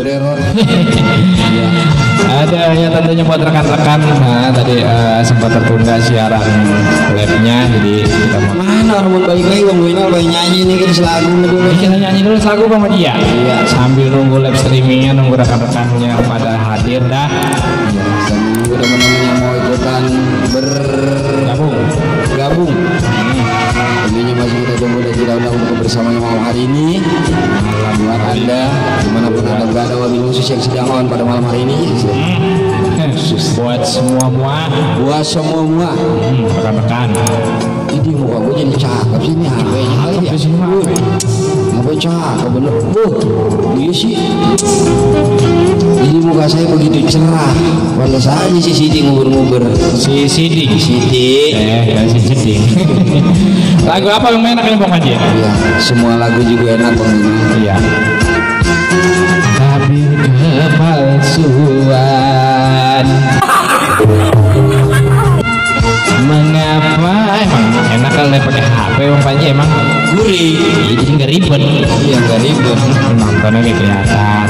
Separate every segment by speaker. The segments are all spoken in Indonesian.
Speaker 1: bererror.
Speaker 2: Ya. Ada ya tentunya buat rekan-rekan. Nah, tadi sempat tertunda siaran live-nya, jadi kita mau.
Speaker 1: Mana orang mau balik lagi bang Winal bayi nyanyi nih kan selagu dulu.
Speaker 2: Kita nyanyi dulu lagu sama dia. Iya. Sambil nunggu live streamingnya, nunggu rekan-rekannya pada hadir dah.
Speaker 1: Ya, sambil teman-teman yang mau ikutan bergabung. Tentunya masih kita tunggu dan tidak undang untuk kebersamaan malam hari ini. Buat anda dimanapun anda berada, wabil khusus yang sedang on pada malam hari ini.
Speaker 2: Buat semua rekan-rekan.
Speaker 1: Ini muka gue jadi cakep sih, ini HP-nya kali ya. HP cakep bener. Iya sih. Jadi muka saya begitu cerah. Pantas aja si Siti ngubur-ngubur.
Speaker 2: Si Siding. Ya si Siding. Lagu apa yang enak nih Bang Haji?
Speaker 1: Iya, semua lagu juga enak Bang.
Speaker 2: Iya. Tabir kepalsuan. Mengapa emang enak kalau pakai HP Bang Panji, emang gurih, jadi nggak ribet.
Speaker 1: Iya nggak ribet,
Speaker 2: nontonnya kayak kelihatan.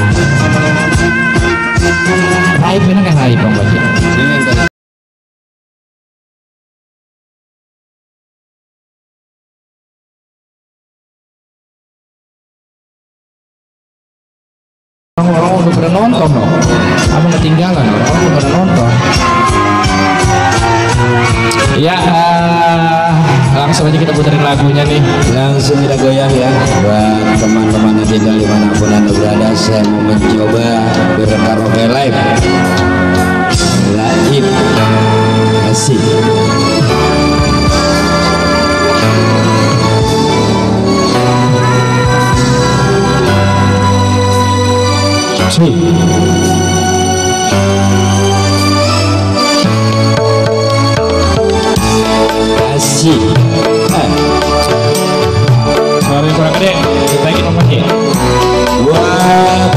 Speaker 2: Raib enak kan Raib Bang Panji? Orang-orang udah pernah nonton loh, apa ketinggalan, orang udah pernah nonton. Ya, langsung aja kita puterin lagunya nih.
Speaker 1: Langsung kita goyang ya. Buat teman-teman yang tinggal dimanapun anda berada, saya mau mencoba berkaraoke live. Asik. Asik.
Speaker 2: Suara yang kurang gede, kita ingin memakai.
Speaker 1: Buat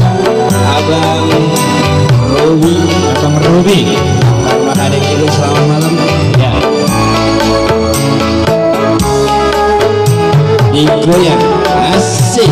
Speaker 1: Abang
Speaker 2: Ruby.
Speaker 1: Karena adek itu selamat malam.
Speaker 2: Ya.
Speaker 1: Digoyang. Asik.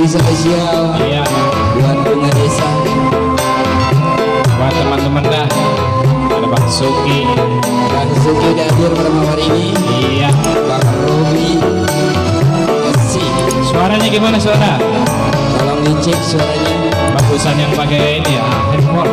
Speaker 1: Spesial buat bunga desa,
Speaker 2: buat teman-teman dah. Ada Bang Suki
Speaker 1: udah hadir pada malam hari ini.
Speaker 2: Iya.
Speaker 1: Bang Robi. Asik.
Speaker 2: Suaranya gimana suara?
Speaker 1: Tolong dicek suaranya.
Speaker 2: Bagusan yang pakai ini ya, handphone.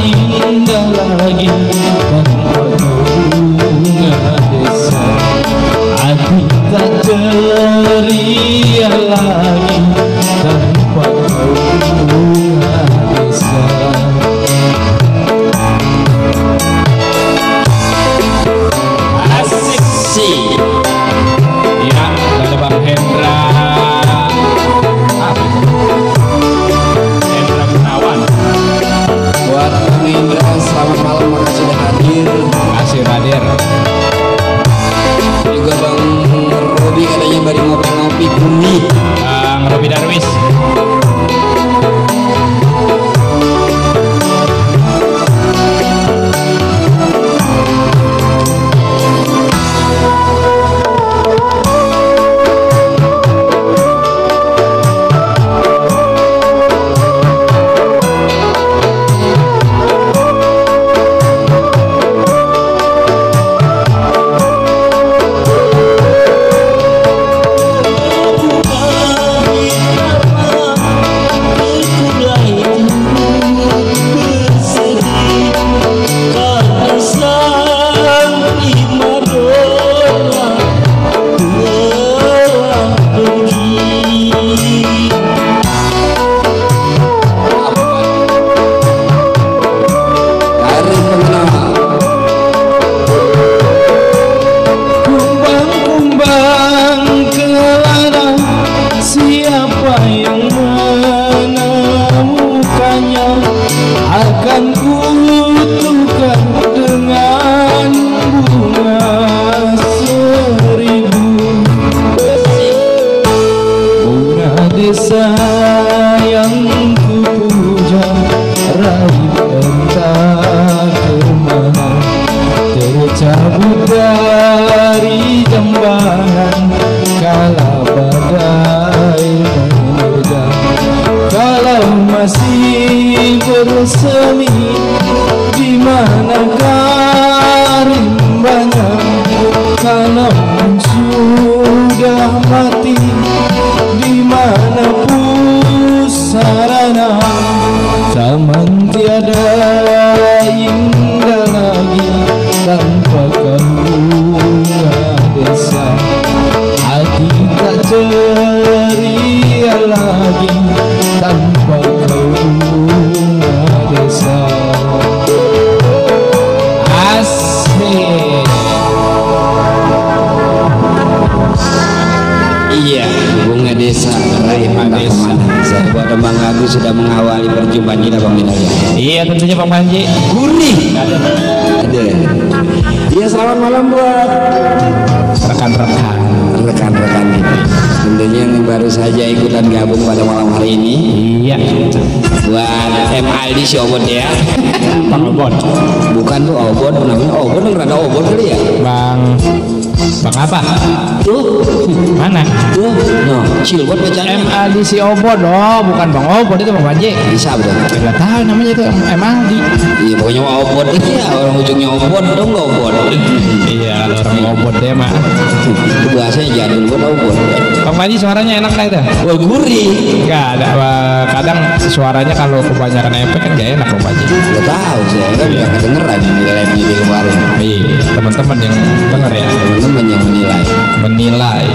Speaker 2: indah lagi tanpa bunga desa. Hati tak ceria lagi tanpa bunga desa. Asik sih. Ya, ada Bang Hendra. Hendra Gunawan.
Speaker 1: Buat Bang Indra, selamat malam, makasih sudah hadir.
Speaker 2: Kasih hadir.
Speaker 1: Juga Bang Robi katanya baru ngopi-ngopi bumi.
Speaker 2: Bang Robi Darwis.
Speaker 1: Sudah mengawali perjumpaan kita Bang Minal ya.
Speaker 2: Iya tentunya Bang Panji.
Speaker 1: Gurih. Ada. Iya selamat malam buat rekan-rekan kita. Tentunya yang baru saja ikutan gabung pada malam hari ini.
Speaker 2: Iya.
Speaker 1: Buat MID si Obot ya.
Speaker 2: Bang Obot.
Speaker 1: Bukan tuh Obot, namanya Obot yang rada Obot kali ya.
Speaker 2: Bang apa?
Speaker 1: Tuh.
Speaker 2: Mana?
Speaker 1: Tuh. No, Cilbot bacanya.
Speaker 2: MID si Obot, bukan Bang Obot itu Bang Panji.
Speaker 1: Bisa betul.
Speaker 2: Enggak tahu namanya itu MID.
Speaker 1: Iya pokoknya Obot ya, orang ujungnya Obot dong nggak Obot.
Speaker 2: Iya orang Obot deh mah.
Speaker 1: Itu bahasanya jadul buat Obot.
Speaker 2: Bang Panji suaranya enak lah itu.
Speaker 1: Wah gurih.
Speaker 2: Enggak ada kadang suaranya kalau kebanyakan efek kan gak enak Bang Panji.
Speaker 1: Gak tahu saya kan nggak kedengeran nilai di kemarin.
Speaker 2: Iya teman-teman yang denger ya.
Speaker 1: Teman-teman yang menilai.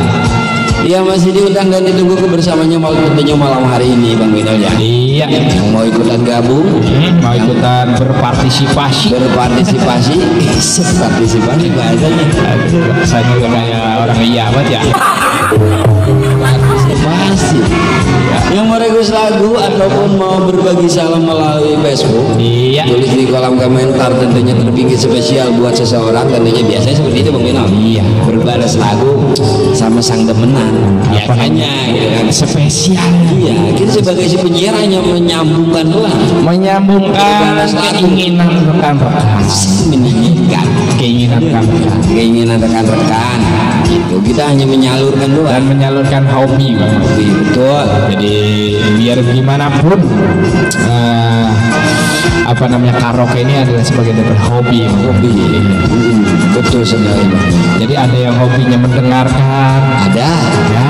Speaker 1: Iya masih diundang dan ditunggu kebersamaannya malam hari ini Bang Minal ya.
Speaker 2: Iya.
Speaker 1: Yang mau ikutan gabung,
Speaker 2: mau ikutan berpartisipasi
Speaker 1: bahasanya.
Speaker 2: Saya juga kayak orang iya banget ya.
Speaker 1: Partisipasi. Yang mau request lagu ataupun mau berbagi salam melalui Facebook,
Speaker 2: iya.
Speaker 1: tulis di kolom komentar, tentunya terbikin spesial buat seseorang, tentunya biasanya seperti itu Bang Minal.
Speaker 2: Iya.
Speaker 1: Berbalas lagu sama sang demenan. Biasanya gitu kan.
Speaker 2: Spesial.
Speaker 1: Iya, kita sebagai si penyiar hanya menyambungkan doang.
Speaker 2: Menyambungkan keinginan rekan-rekan.
Speaker 1: Keinginan rekan-rekan. Gitu. Kita hanya menyalurkan doang.
Speaker 2: Dan menyalurkan hobi Bang.
Speaker 1: Hobi, betul.
Speaker 2: Jadi biar gimana pun karaoke ini adalah sebagai dari hobi.
Speaker 1: Betul sekali Bang.
Speaker 2: Jadi ada yang hobinya mendengarkan,
Speaker 1: ada
Speaker 2: ya.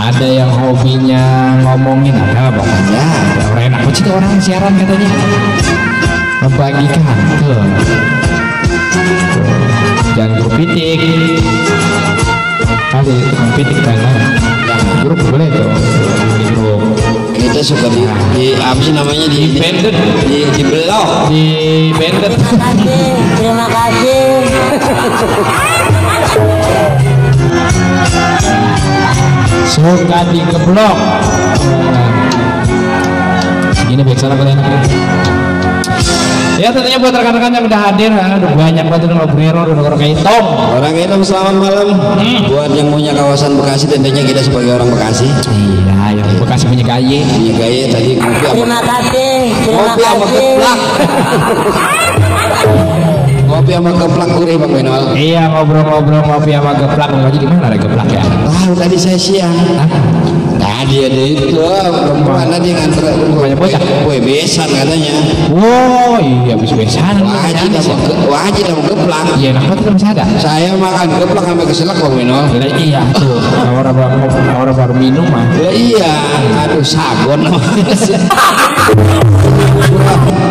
Speaker 2: Ada yang hobinya ngomongin, ada Bang.
Speaker 1: Ada.
Speaker 2: Orang enak banget sih orang siaran katanya. membagikan tuh. Jangan grup pitik kali tukang pitik kan grup boleh tuh di grup
Speaker 1: kita suka di apa sih namanya di
Speaker 2: banded
Speaker 1: di belok
Speaker 2: di banded.
Speaker 3: Terima kasih.
Speaker 2: Suka dikeblok segini baik salah kalian. Ya tentunya buat rekan-rekan yang udah hadir, udah banyak banget udah ngobrol, udah orang kayak Tom.
Speaker 1: Orang hitam selamat malam. Buat yang punya kawasan Bekasi, tentunya kita sebagai orang Bekasi.
Speaker 2: Iya, yang Bekasi punya gaya.
Speaker 1: Punya gaya tadi kopi
Speaker 3: Terima kasih. Terima
Speaker 1: kopi sama
Speaker 3: kasih.
Speaker 1: geplak. Kopi sama geplak gurih Bang Benol.
Speaker 2: Iya, ngobrol-ngobrol ngopi sama geplak. Ngaji di mana ada geplak ya?
Speaker 1: Tahu tadi saya siang. Tadi ada itu perempuan tadi nganter
Speaker 2: Banyak bocah.
Speaker 1: kue besan katanya.
Speaker 2: Wow, iya habis besan.
Speaker 1: Wajib sama geplak.
Speaker 2: Iya, enak banget masih ada.
Speaker 1: Saya makan geplak sampai keselak Bang Benol.
Speaker 2: Lah iya tuh, orang baru minum mah.
Speaker 1: Lah iya, aduh sagon.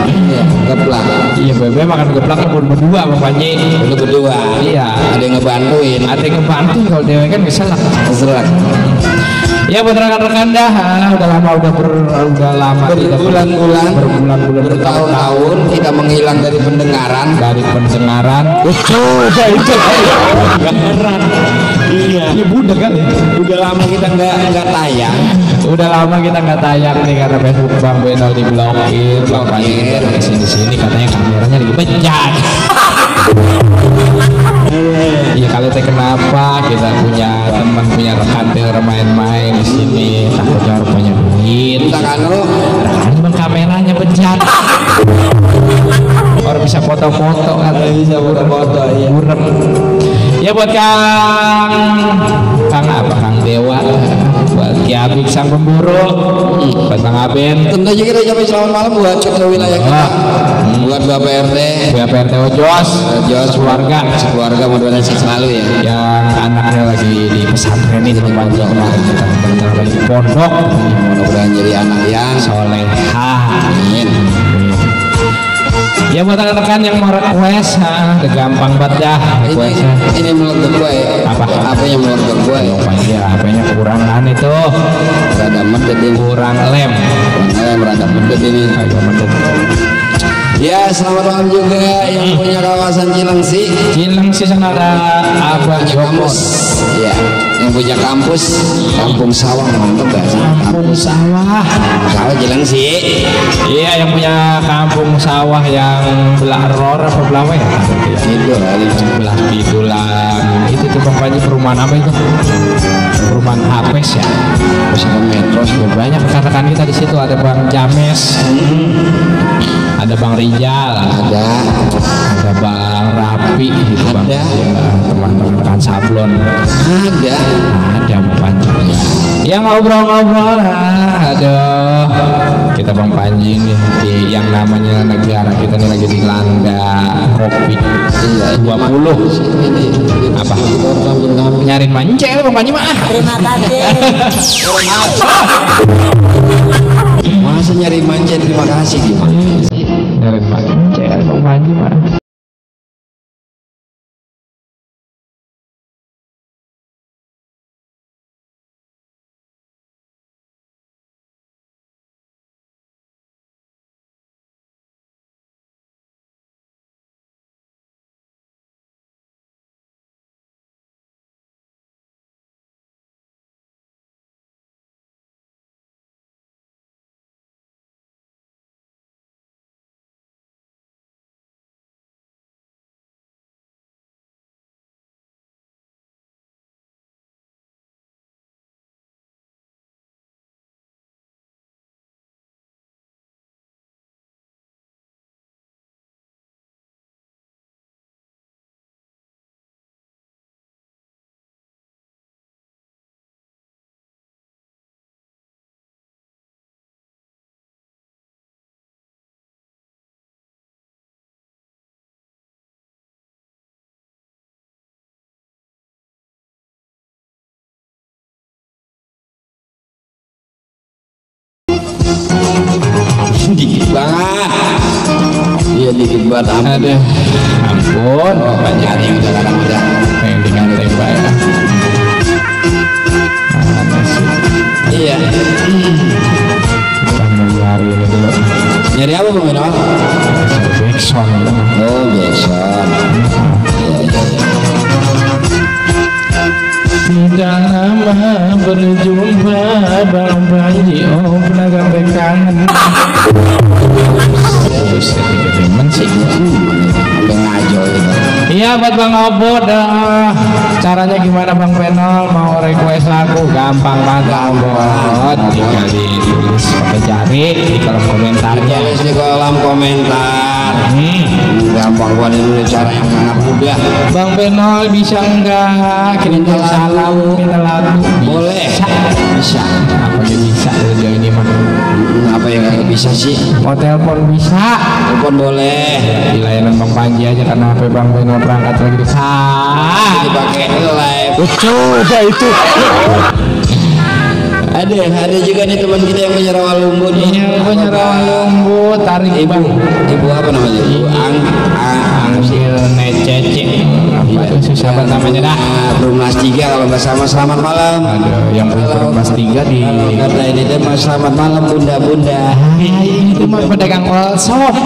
Speaker 1: Iya, geplak.
Speaker 2: Iya, bebe makan geplak kan berdua Bang Panji.
Speaker 1: Lu berdua.
Speaker 2: Iya.
Speaker 1: Ada yang ngebantuin.
Speaker 2: Ada yang ngebantu kalau dewe kan keselak.
Speaker 1: Keselak.
Speaker 2: Ya buat rekan-rekan dah, udah lama kita
Speaker 1: Berbulan-bulan,
Speaker 2: berbulan-bulan
Speaker 1: bertahun-tahun kita menghilang dari pendengaran.
Speaker 2: dari pendengaran. Pendengaran. Iya. Ini budak kali.
Speaker 1: Udah lama kita nggak tayang.
Speaker 2: Udah lama kita nggak tayang nih karena Facebook Bang Benol diblokir. Bang Panji di sini katanya kameranya lagi pencet. Iya kali teh kenapa kita punya teman punya rekan teh main-main di sini takutnya orang punya duit.
Speaker 1: Kita kan lo
Speaker 2: Cuma kameranya pencet. Orang bisa foto-foto kan bisa foto-foto ya. Burem. Ya buat Kang apa Kang Dewa, buat Kiabik sang pemburu, buat Bang Aben,
Speaker 1: tentu aja kita ucapin selamat malam buat ketua wilayah kita, buat Bapak RT,
Speaker 2: BPRT Ojos,
Speaker 1: keluarga mudah-mudahan sehat selalu ya.
Speaker 2: yang anaknya lagi di pesantren ini membantu kemarin kita bentar lagi di pondok,
Speaker 1: Mudah-mudahan jadi anak yang
Speaker 2: soleha.
Speaker 1: amin.
Speaker 2: Ya buat rekan-rekan yang mau request, udah gampang banget dah requestnya.
Speaker 1: Ini meledak gue. Apa yang meledak gue?
Speaker 2: Ya, HP-nya kurang itu,
Speaker 1: Rada medet ini.
Speaker 2: kurang lem.
Speaker 1: Rada medet ini.
Speaker 2: Agak mendut.
Speaker 1: Ya, selamat malam juga yang punya kawasan Cilengsi.
Speaker 2: Cilengsi sana ada Abah
Speaker 1: Punya
Speaker 2: Joko.
Speaker 1: kampus. Ya, yang punya kampus Kampung Sawah, mantap gak sih?
Speaker 2: Kampung sawah.
Speaker 1: Sawah Cilengsi.
Speaker 2: Iya, yang punya kampung sawah yang belah ror apa belah apa ya?
Speaker 1: Itu kali.
Speaker 2: Belah Bidulang. Itu tuh Bang Panji perumahan apa itu? Perumahan Hapes ya.
Speaker 1: Pesantren Metro.
Speaker 2: Banyak rekan-rekan kita di situ, ada Bang James, ada Bang Rijal,
Speaker 1: Ada.
Speaker 2: ada Bang Rapi gitu Bang.
Speaker 1: Ada.
Speaker 2: Ya, teman-teman rekan sablon.
Speaker 1: Ada.
Speaker 2: Ada Bang Panji. Ya ngobrol-ngobrol, aduh, kita Bang Panji nih di yang namanya negara kita nih lagi dilanda COVID
Speaker 1: Iya,
Speaker 2: 20. Apa? Nyariin mancel Bang Panji mah.
Speaker 3: Terima kasih.
Speaker 1: Masa nyari manja terima kasih gimana?
Speaker 2: Nyariin mancel Bang Panji mah.
Speaker 1: Dikit banget. dikit buat ampun.
Speaker 2: Aduh, ampun, bapaknya
Speaker 1: Nyari udah kadang udah.
Speaker 2: pengen dengan tembak ya. Mana sih?
Speaker 1: Iya.
Speaker 2: Kita mau nyari ini dulu.
Speaker 1: Nyari apa Bang Beno?
Speaker 2: Backsound dulu.
Speaker 1: Oh, Jason. Iya, iya, iya.
Speaker 2: Tidak lama berjumpa Bang Panji. Oh, pernah sampai kangen. Terus ketika temen sih.
Speaker 1: Udah ngajo gitu.
Speaker 2: Iya buat Bang Obo dah. Caranya gimana Bang Penol mau request lagu gampang banget Bang Obo. Tinggal ditulis pakai jari di kolom komentarnya.
Speaker 1: Tulis di kolom komentar. Gampang buat dulu cara yang sangat mudah.
Speaker 2: Bang Penol bisa enggak kirim
Speaker 1: Minta
Speaker 2: salam
Speaker 1: lagu.
Speaker 2: minta lagu?
Speaker 1: Boleh. Bisa.
Speaker 2: Apa yang bisa udah ini mah?
Speaker 1: Apa yang nggak bisa sih?
Speaker 2: Mau telepon bisa.
Speaker 1: Telepon boleh.
Speaker 2: Di layanan Bang Panji aja karena HP Bang Penol berangkat lagi di sana.
Speaker 1: Dipakai live.
Speaker 2: Coba itu.
Speaker 1: Ada juga nih teman kita yang punya rawa lumbu nih.
Speaker 2: Iya, punya rawa lumbu tarik Bang.
Speaker 1: Ibu apa namanya? Ibu
Speaker 2: Angsil Necece. Apa itu susah banget namanya dah.
Speaker 1: Rumlas 3 kalau nggak sama selamat malam.
Speaker 2: Ada yang punya Rumlas 3 di
Speaker 1: Kata ini teh mas selamat malam bunda-bunda.
Speaker 2: itu mah pedagang shop.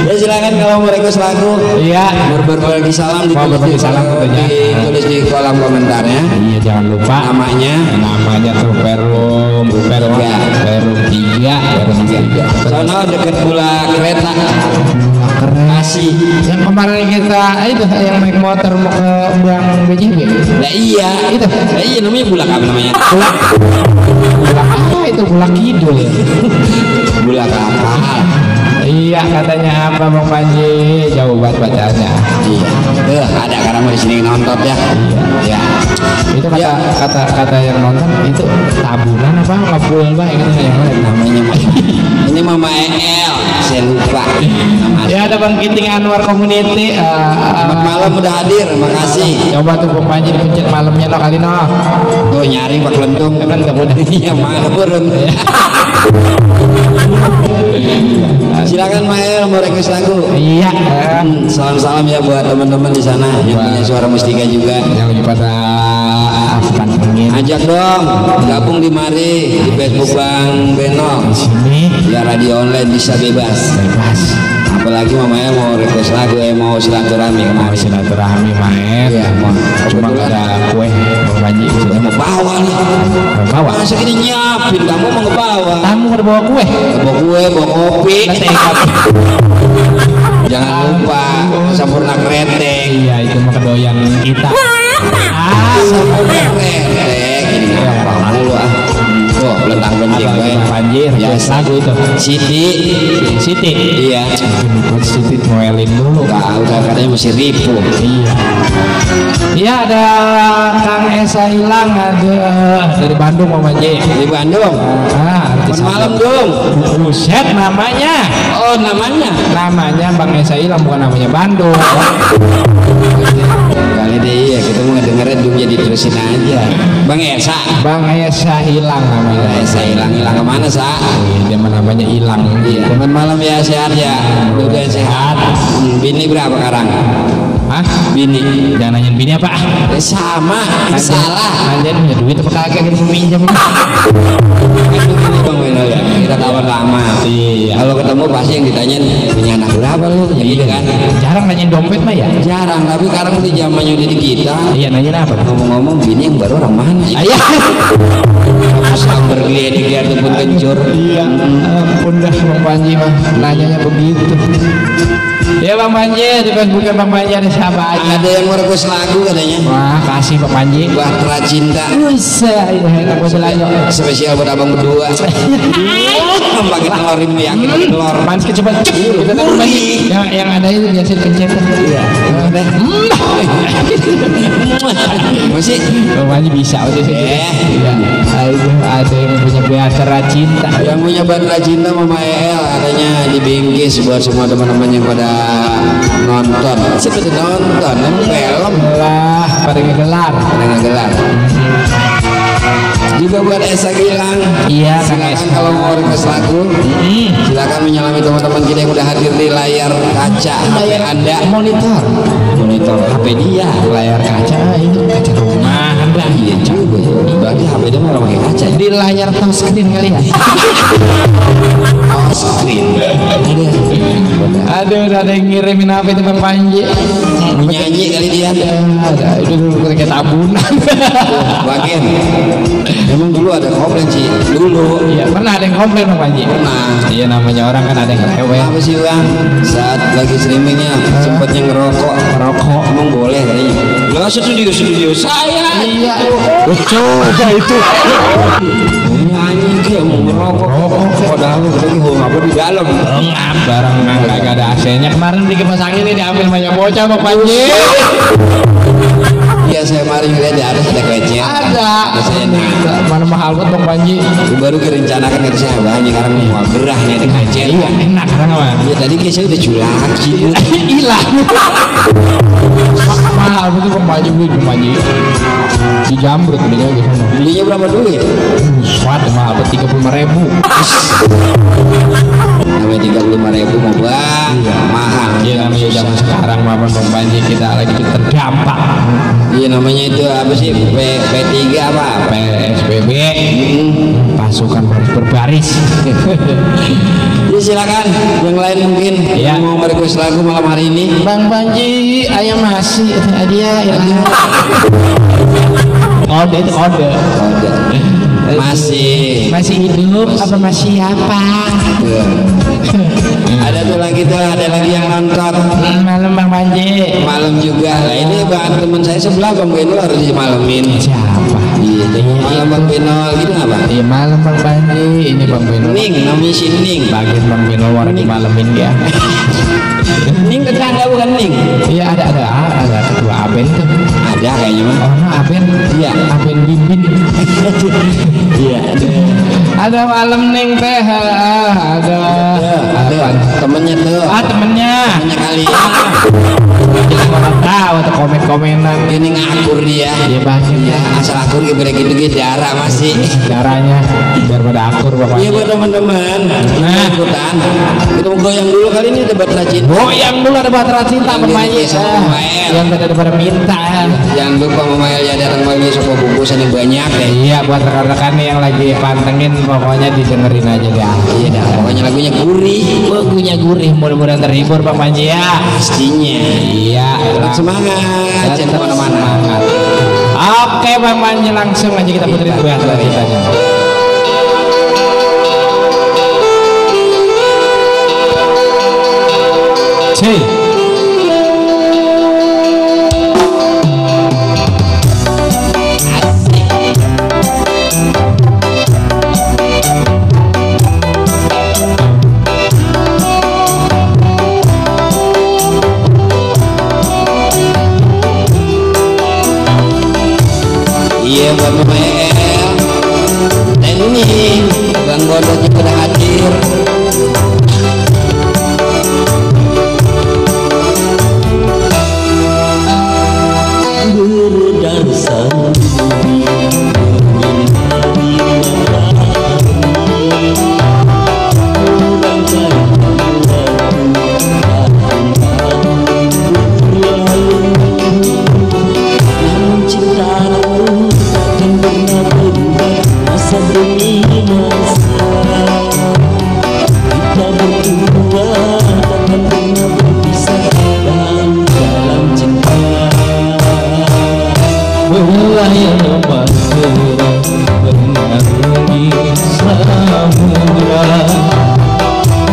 Speaker 1: Ya silakan kalau mau request lagu.
Speaker 2: Iya.
Speaker 1: Berbagi salam
Speaker 2: Mau berbagi salam tentunya.
Speaker 1: ditulis di kolom komentarnya.
Speaker 2: Iya jangan lupa namanya tuh Perum 3.
Speaker 1: Sono deket Bula Kereta. Kasih.
Speaker 2: Yang kemarin kita itu yang naik motor mau ke Bang BJB.
Speaker 1: Nah iya.
Speaker 2: Itu.
Speaker 1: Nah iya namanya Bulak apa namanya?
Speaker 2: Bulak apa itu Bulak Kidul ya?
Speaker 1: Bulak apa?
Speaker 2: Iya katanya apa Bang Panji jauh banget bacaannya.
Speaker 1: Iya. Ada karena mau di sini nonton ya. Iya.
Speaker 2: Itu kata yang nonton itu tabunan apa ngepul bah gitu yang lain
Speaker 1: Namanya ini Mama El. Saya lupa.
Speaker 2: ya ada Bang Kiting Anwar Community.
Speaker 1: Selamat malam udah hadir. Makasih.
Speaker 2: Coba tuh Bang Panji dipencet malamnya no kali no.
Speaker 1: Tuh nyari Pak Lentung.
Speaker 2: Kan nggak mudah.
Speaker 1: Iya malah burung. Silakan Mael mau request lagu.
Speaker 2: Iya.
Speaker 1: Salam-salam ya buat teman-teman di sana yang punya suara mustika juga.
Speaker 2: Yang pada pantengin.
Speaker 1: Ajak dong gabung di mari di Facebook Bang Beno.
Speaker 2: Sini
Speaker 1: Ya radio online bisa bebas.
Speaker 2: bebas.
Speaker 1: Apalagi mamanya mau request lagu mau silaturahmi
Speaker 2: Mau
Speaker 1: kemarin.
Speaker 2: silaturahmi main.
Speaker 1: Iya, mau.
Speaker 2: Cuma nggak ada kue Bang Panji.
Speaker 1: Saya mau bawa nih.
Speaker 2: Mau bawa.
Speaker 1: Masa gini nyiapin kamu mau ngebawa?
Speaker 2: Tamu udah bawa kue.
Speaker 1: Bawa kue, bawa kopi.
Speaker 2: Nanti ikat.
Speaker 1: Jangan lupa sempurna kretek.
Speaker 2: Iya itu mah kedoyan kita.
Speaker 1: Sempurna kretek. Ini gampang mulu ah. Tuh, belentang-benting
Speaker 2: Abang
Speaker 1: gue.
Speaker 2: Bang Panji request lagu itu. Siti.
Speaker 1: Iya.
Speaker 2: Buat Siti ngoelin dulu.
Speaker 1: Udah katanya mesti ribu.
Speaker 2: Iya. Iya ada Kang Esa hilang ada dari Bandung Bang Panji.
Speaker 1: Di Bandung.
Speaker 2: Artis
Speaker 1: Malam dong.
Speaker 2: Buset namanya.
Speaker 1: Oh namanya.
Speaker 2: Namanya Bang Esa hilang bukan namanya Bandung.
Speaker 1: Kali deh iya kita mau ngedengerin dulu jadi terusin aja. Bang Esa.
Speaker 2: Bang Esa hilang namanya.
Speaker 1: Bang Esa hilang kemana sa?
Speaker 2: Dia mah namanya hilang.
Speaker 1: Iya. Teman malam ya sehat ya. Juga sehat. Bini berapa sekarang?
Speaker 2: Hah?
Speaker 1: Bini.
Speaker 2: Jangan nanyain bini apa?
Speaker 1: Sama. Salah.
Speaker 2: Anjir punya duit apa kagak kita meminjam.
Speaker 1: Ini Bang Beno ya. Kita kawan lama.
Speaker 2: Iya.
Speaker 1: Kalau ketemu pasti yang ditanyain punya anak berapa lu? Gitu kan?
Speaker 2: Jarang nanyain dompet mah ya.
Speaker 1: Jarang. Tapi sekarang di zamannya udah di kita.
Speaker 2: Iya nanyain apa?
Speaker 1: Ngomong-ngomong bini yang baru orang mana?
Speaker 2: Ayah.
Speaker 1: Sambar dia ataupun kencur.
Speaker 2: Iya. Ampun dah Bang Panji mah nanyanya begitu. Ya Bang Panji di Facebooknya Bang Panji ada siapa aja.
Speaker 1: Ada yang mau request lagu katanya.
Speaker 2: Wah kasih Bang Panji.
Speaker 1: Bahtera Cinta.
Speaker 2: Bisa itu enak bos lain.
Speaker 1: Spesial buat abang berdua. Pakai telur ini yakin pakai telur.
Speaker 2: Manis kecoba cek. Kita Bang Panji. Yang ada itu biasa kencet. Iya.
Speaker 1: Masih.
Speaker 2: Bang Panji bisa udah sih. Iya. Ada yang punya Bahtera Cinta.
Speaker 1: Yang punya Bahtera Cinta Mama El katanya di Bingkis buat semua teman-teman yang pada nonton. Seperti nonton film
Speaker 2: Lah pada ngegelar.
Speaker 1: gelar. Juga buat Esa Gilang.
Speaker 2: Iya Kang
Speaker 1: Silakan
Speaker 2: Esa.
Speaker 1: kalau mau request lagu, silakan kita yang udah hadir di layar kaca HP Anda.
Speaker 2: Monitor
Speaker 1: HP dia.
Speaker 2: layar kaca itu kaca rumah Anda.
Speaker 1: Iya juga ya. Berarti HP dia malah pakai kaca.
Speaker 2: Di layar touchscreen kali ya.
Speaker 1: Oh, screen.
Speaker 2: Aduh, ada yang ngirimin apa itu Bang Panji?
Speaker 1: Nyanyi kali dia.
Speaker 2: Ada, itu dulu kayak tabunan.
Speaker 1: Bagian. Emang dulu ada komplain sih. Dulu.
Speaker 2: Iya, pernah ada yang komplain Bang Panji.
Speaker 1: Pernah.
Speaker 2: Iya, namanya orang kan ada yang rewel.
Speaker 1: Apa sih bang? Saat lagi streamingnya sempatnya ngerokok. Emang boleh katanya. Lah studio saya.
Speaker 2: Iya.
Speaker 1: Coba itu. Nyanyi dia mau ngerokok. Padahal lagi apa di dalam.
Speaker 2: Ngap barang nggak ada AC-nya. Kemarin di kipas angin ini diambil banyak bocah Bang Panji.
Speaker 1: Iya saya kemarin lihat di atas ada kecil.
Speaker 2: Ada. Mana mahal banget Bang Panji.
Speaker 1: Baru direncanakan dari saya banyak karena mau gerahnya ada kecil.
Speaker 2: Iya, enak kan apa?
Speaker 1: Iya tadi kayak saya udah culak sih.
Speaker 2: Hilang. Mahal betul Bang Panji, Bang Panji. Di Jambrut belinya di sana.
Speaker 1: Belinya berapa duit?
Speaker 2: Swat mahal bet 35.000.
Speaker 1: Namanya 35.000 mau bang. Mahal.
Speaker 2: Iya namanya zaman sekarang mah Bang Panji kita lagi terdampak.
Speaker 1: Iya namanya itu apa sih P3 apa?
Speaker 2: PSBB. Pasukan baris berbaris.
Speaker 1: Ya silakan yang lain mungkin
Speaker 2: Iya.
Speaker 1: yang mau merequest lagu malam hari ini.
Speaker 2: Bang Panji, ayam masih dia ya. Kode itu kode.
Speaker 1: Masih
Speaker 2: hidup apa masih apa?
Speaker 1: ada tuh lagi yang nonton
Speaker 2: Malam Bang Panji.
Speaker 1: malam juga. Nah ini bang teman saya sebelah Bang Benol harus dimalamin.
Speaker 2: Siapa?
Speaker 1: Iya malam Bang Benol gitu nggak bang?
Speaker 2: Iya malam Bang Panji. Ini Bang Benol.
Speaker 1: Ning namanya si Ning.
Speaker 2: Bagian Bang Benol warna dimalamin dia.
Speaker 1: Ning tetangga bukan Ning?
Speaker 2: Iya ada dua Aben tuh.
Speaker 1: Ada kayaknya mah.
Speaker 2: Oh no Aben.
Speaker 1: Iya.
Speaker 2: Aben Bimbin.
Speaker 1: Iya.
Speaker 2: Ada malam Neng teh. Ada.
Speaker 1: Temennya tuh.
Speaker 2: Temennya
Speaker 1: Kali.
Speaker 2: kita orang tahu tuh komen-komenan.
Speaker 1: Ini ngakur dia.
Speaker 2: Iya banyak
Speaker 1: Ya asal akur gitu darah masih.
Speaker 2: caranya biar pada akur bapak.
Speaker 1: Iya buat teman-teman.
Speaker 2: Nah.
Speaker 1: Ikutan. Kita mau goyang dulu kali ini debat rajin.
Speaker 2: Goyang dulu ada Batra Cinta pemainnya. Yang tadi pada minta.
Speaker 1: Jangan lupa Mamael ya datang lagi sopo bungkusan yang banyak deh.
Speaker 2: Iya buat rekan-rekan yang lagi pantengin pokoknya didengerin aja deh.
Speaker 1: Iya dah. Pokoknya lagunya gurih.
Speaker 2: Lagunya gurih, mudah-mudahan terhibur Bang Panji ya.
Speaker 1: Pastinya.
Speaker 2: Iya.
Speaker 1: Tetap semangat. Jangan kemana-mana.
Speaker 2: Semangat. Oke Bang Panji langsung aja kita puterin Batra Cintanya.
Speaker 1: Iya Bang Mamael. Dan ini Bang Godot juga udah hadir.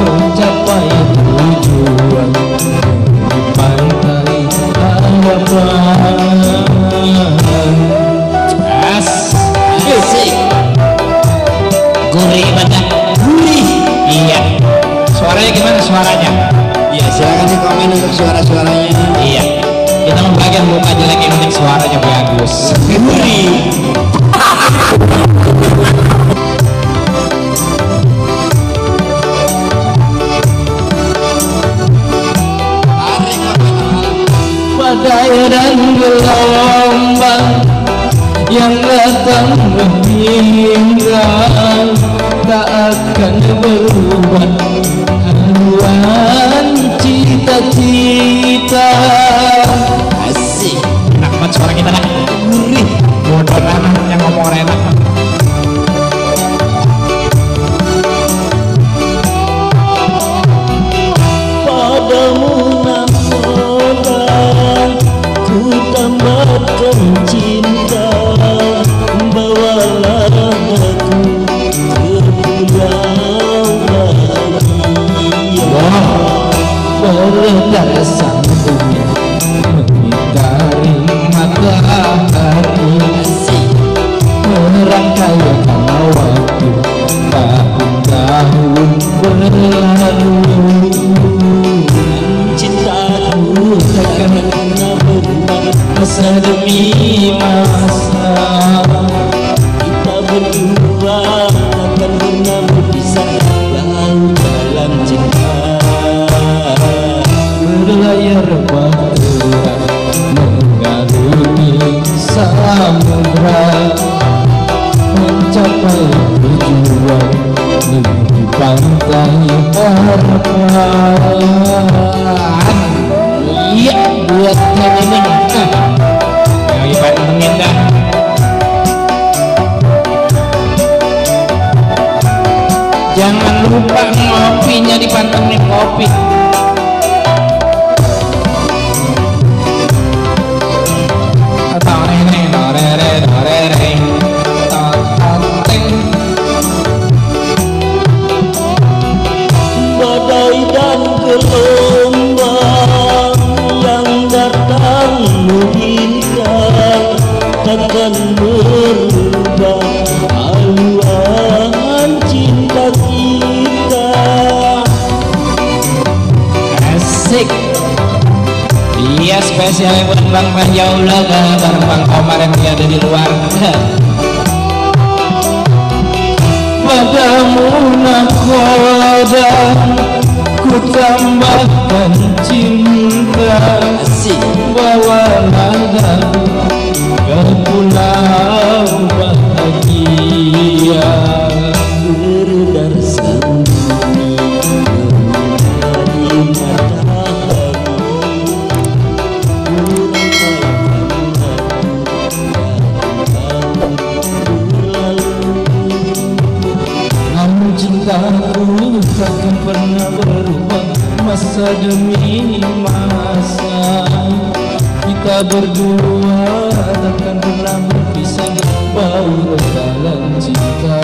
Speaker 2: Mencapai tujuan di pantai harapan.
Speaker 1: Asik.
Speaker 2: Gurih banget. Gurih. Iya. Suaranya gimana suaranya?
Speaker 1: Iya silakan di komen untuk suara-suaranya.
Speaker 2: Iya. Kita membagian muka jelek yang penting suaranya bagus. Gurih. Badai dan gelombang yang datang meninggal tak akan berubah haluan berlalu, cintaku takkan pernah berubah masa demi masa. Kita berdua takkan pernah berpisah walau dalam cinta. Berlayar bahtera mengarungi samudra, mencapai tujuan di pantai harapan. Iya, buat nyanyi yang dipantengin dah. Jangan lupa ngopinya dipantengin kopi. Badai dan gelombang yang datang menghintang takkan merubah haluan cinta kita. Asik. Iya, spesial buat Bang Panjaulaga bareng Bang Komar yang ada di luar. Padamu nakoda ku tambahkan cinta, bawalah aku ke pulau bahagia. Beredar sembunyi dari matahari, cintaku takkan pernah berubah masa demi masa. Kita berdua takkan pernah berpisah walau dalam cinta.